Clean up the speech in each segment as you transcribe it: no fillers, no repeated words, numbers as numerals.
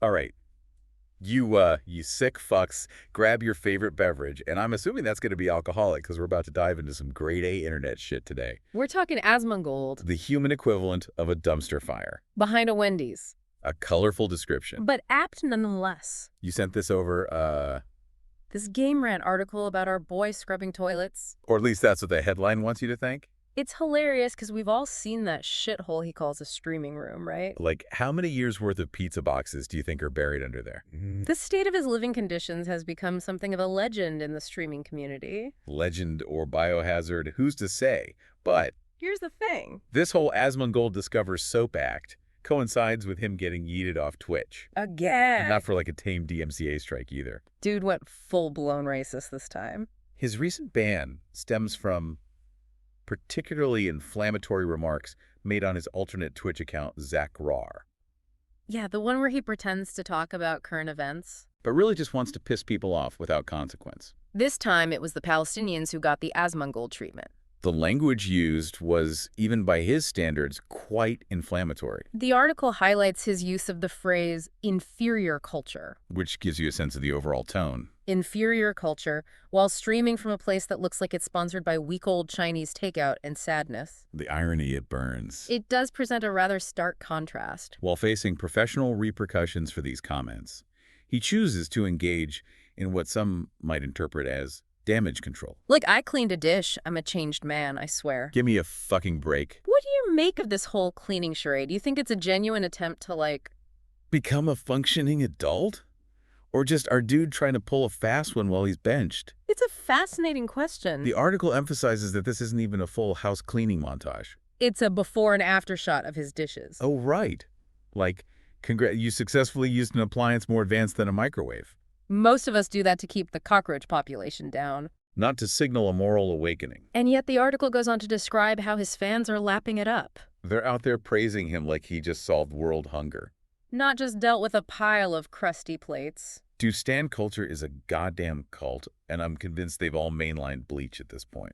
All right, you sick fucks, grab your favorite beverage, and I'm assuming that's going to be alcoholic because we're about to dive into some grade A internet shit today. We're talking Asmongold The human equivalent of a dumpster fire. behind a Wendy's, A colorful description. but apt nonetheless. You sent this over, This Game Rant article about our boy scrubbing toilets. or at least that's what the headline wants you to think. It's hilarious because we've all seen that shithole he calls a streaming room, right? Like, how many years worth of pizza boxes do you think are buried under there? The state of his living conditions has become something of a legend in the streaming community. Legend or biohazard, who's to say? But Here's the thing. this whole Asmongold discovers soap act coincides with him getting yeeted off Twitch. Again. Not for like a tame DMCA strike either. Dude went full-blown racist this time. His recent ban stems from particularly inflammatory remarks made on his alternate Twitch account, Zach Rar, Yeah, the one where he pretends to talk about current events. but really just wants to piss people off without consequence. This time, it was the Palestinians who got the Asmongold treatment. The language used was, even by his standards, quite inflammatory, The article highlights his use of the phrase inferior culture. which gives you a sense of the overall tone. Inferior culture, while streaming from a place that looks like it's sponsored by week-old Chinese takeout and sadness. The irony, it burns. It does present a rather stark contrast. While facing professional repercussions for these comments, he chooses to engage in what some might interpret as damage control. Look, I cleaned a dish. I'm a changed man, I swear. Give me a fucking break. What do you make of this whole cleaning charade? Do you think it's a genuine attempt to, like... Become a functioning adult? Or just our dude trying to pull a fast one while he's benched? It's a fascinating question. The article emphasizes that this isn't even a full house cleaning montage. It's a before and after shot of his dishes. Oh, right. Like, you successfully used an appliance more advanced than a microwave. Most of us do that to keep the cockroach population down. Not to signal a moral awakening. And yet the article goes on to describe how his fans are lapping it up. They're out there praising him like he just solved world hunger. Not just dealt with a pile of crusty plates. Dude, stan culture is a goddamn cult, and I'm convinced they've all mainlined Bleach at this point.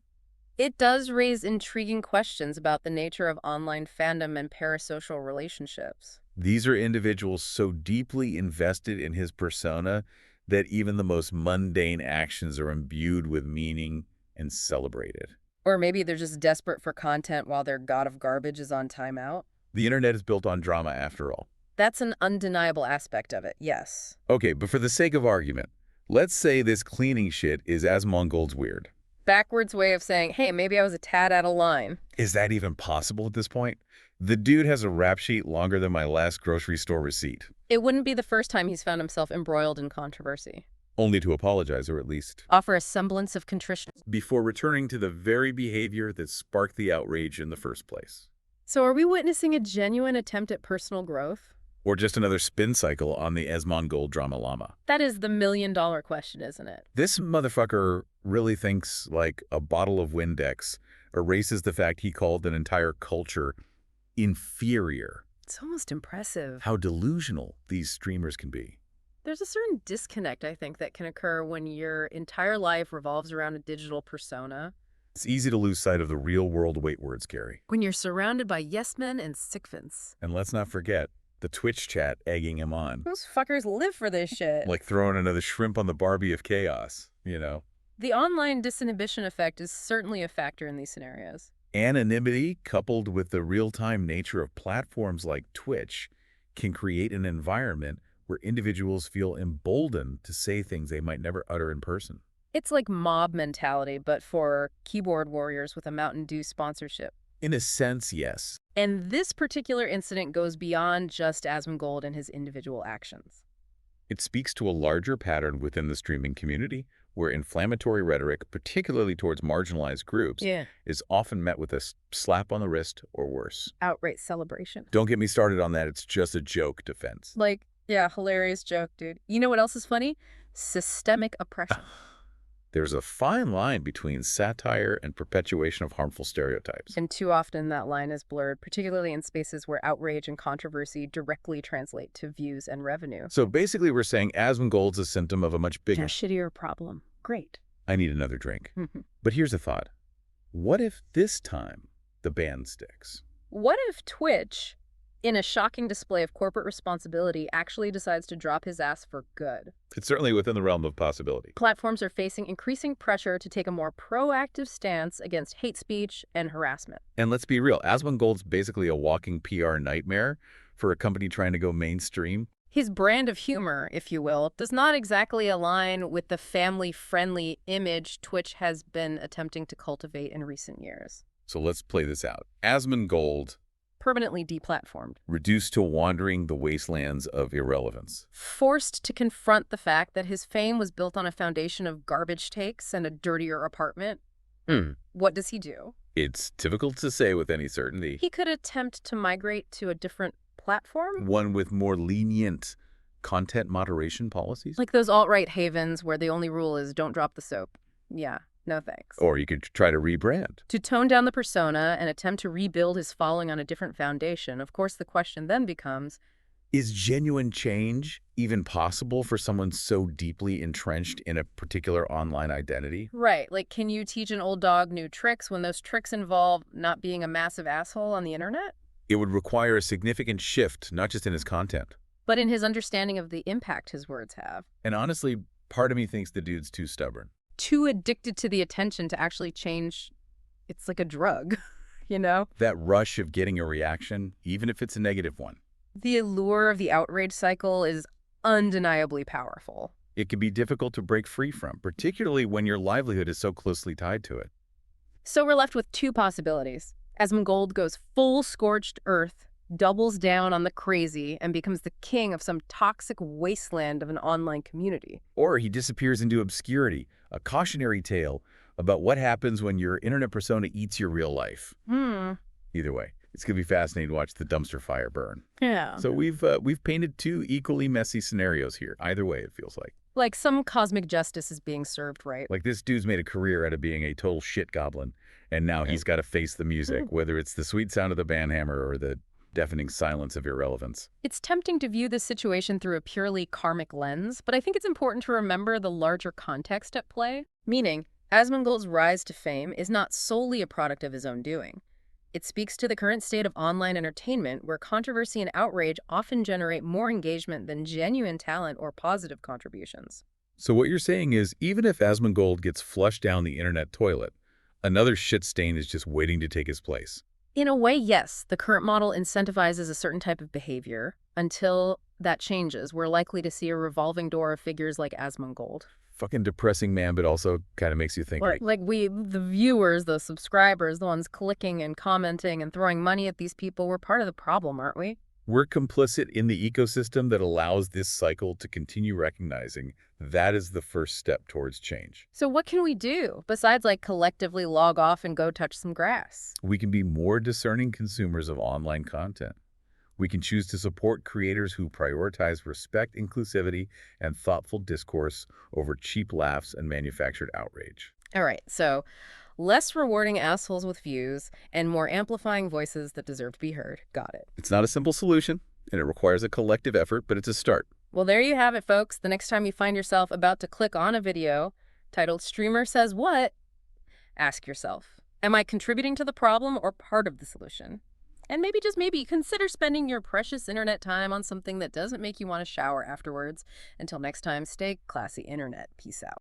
It does raise intriguing questions about the nature of online fandom and parasocial relationships. These are individuals so deeply invested in his persona that even the most mundane actions are imbued with meaning and celebrated. Or maybe they're just desperate for content while their god of garbage is on timeout. The internet is built on drama after all. That's an undeniable aspect of it, yes. Okay, but for the sake of argument, let's say this cleaning shit is Asmongold's weird. Backwards way of saying, hey, maybe I was a tad out of line. Is that even possible at this point? The dude has a rap sheet longer than my last grocery store receipt. It wouldn't be the first time he's found himself embroiled in controversy. Only to apologize, or at least Offer a semblance of contrition. before returning to the very behavior that sparked the outrage in the first place. So are we witnessing a genuine attempt at personal growth? Or just another spin cycle on the Asmongold drama llama. That is the million-dollar question, isn't it? This motherfucker really thinks like a bottle of Windex erases the fact he called an entire culture inferior. It's almost impressive. How delusional these streamers can be. There's a certain disconnect, I think, that can occur when your entire life revolves around a digital persona. It's easy to lose sight of the real-world weight words, Gary. When you're surrounded by yes-men and sycophants. And let's not forget the Twitch chat egging him on. Those fuckers live for this shit. Like throwing another shrimp on the Barbie of chaos, you know? The online disinhibition effect is certainly a factor in these scenarios. Anonymity, coupled with the real-time nature of platforms like Twitch, can create an environment where individuals feel emboldened to say things they might never utter in person. It's like mob mentality, but for keyboard warriors with a Mountain Dew sponsorship. In a sense, yes. And this particular incident goes beyond just Asmongold and his individual actions. It speaks to a larger pattern within the streaming community, where inflammatory rhetoric, particularly towards marginalized groups, is often met with a slap on the wrist or worse. Outright celebration. Don't get me started on that. It's just a joke defense. Like, yeah, hilarious joke, dude. You know what else is funny? Systemic oppression. There's a fine line between satire and perpetuation of harmful stereotypes. And too often that line is blurred, particularly in spaces where outrage and controversy directly translate to views and revenue. So basically we're saying Asmongold's a symptom of a much bigger... A shittier problem. Great. I need another drink. But here's a thought. What if this time the ban sticks? What if Twitch in a shocking display of corporate responsibility, actually decides to drop his ass for good. It's certainly within the realm of possibility. Platforms are facing increasing pressure to take a more proactive stance against hate speech and harassment. And let's be real, Asmongold's basically a walking PR nightmare for a company trying to go mainstream. His brand of humor, if you will, does not exactly align with the family-friendly image Twitch has been attempting to cultivate in recent years. So let's play this out. Asmongold Permanently deplatformed. reduced to wandering the wastelands of irrelevance. Forced to confront the fact that his fame was built on a foundation of garbage takes and a dirtier apartment. What does he do? It's difficult to say with any certainty. He could attempt to migrate to a different platform? One with more lenient content moderation policies? Like those alt-right havens where the only rule is don't drop the soap. Yeah, no thanks. Or you could try to rebrand. To tone down the persona and attempt to rebuild his following on a different foundation, of course the question then becomes, Is genuine change even possible for someone so deeply entrenched in a particular online identity? right, like can you teach an old dog new tricks when those tricks involve not being a massive asshole on the internet? It would require a significant shift, not just in his content. But in his understanding of the impact his words have. And honestly, part of me thinks the dude's too stubborn. Too addicted to the attention to actually change. It's like a drug, you know? That rush of getting a reaction, even if it's a negative one, The allure of the outrage cycle is undeniably powerful. it can be difficult to break free from, particularly when your livelihood is so closely tied to it. So we're left with two possibilities. Asmongold goes full scorched earth, doubles down on the crazy, and becomes the king of some toxic wasteland of an online community. Or he disappears into obscurity, a cautionary tale about what happens when your internet persona eats your real life. Either way, it's going to be fascinating to watch the dumpster fire burn. Yeah. So we've painted two equally messy scenarios here. Either way, it feels like. Like some cosmic justice is being served, right? Like this dude's made a career out of being a total shit goblin, and now he's got to face the music, whether it's the sweet sound of the banhammer or the deafening silence of irrelevance. It's tempting to view this situation through a purely karmic lens, but I think it's important to remember the larger context at play. Meaning, Asmongold's rise to fame is not solely a product of his own doing. It speaks to the current state of online entertainment where controversy and outrage often generate more engagement than genuine talent or positive contributions. So what you're saying is, even if Asmongold gets flushed down the internet toilet, another shit stain is just waiting to take his place. In a way, yes, the current model incentivizes a certain type of behavior. Until that changes, we're likely to see a revolving door of figures like Asmongold. Fucking depressing, man, but also kind of makes you think. Like we, the viewers, the subscribers, the ones clicking and commenting and throwing money at these people, we're part of the problem, aren't we? We're complicit in the ecosystem that allows this cycle to continue. Recognizing that is the first step towards change. So what can we do besides like collectively log off and go touch some grass? We can be more discerning consumers of online content. We can choose to support creators who prioritize respect, inclusivity, and thoughtful discourse over cheap laughs and manufactured outrage. All right, so less rewarding assholes with views and more amplifying voices that deserve to be heard. Got it. It's not a simple solution, and it requires a collective effort, but it's a start. Well, there you have it, folks. The next time you find yourself about to click on a video titled Streamer Says What, ask yourself, am I contributing to the problem or part of the solution? And maybe, just maybe, consider spending your precious internet time on something that doesn't make you want to shower afterwards. Until next time, stay classy, internet. Peace out.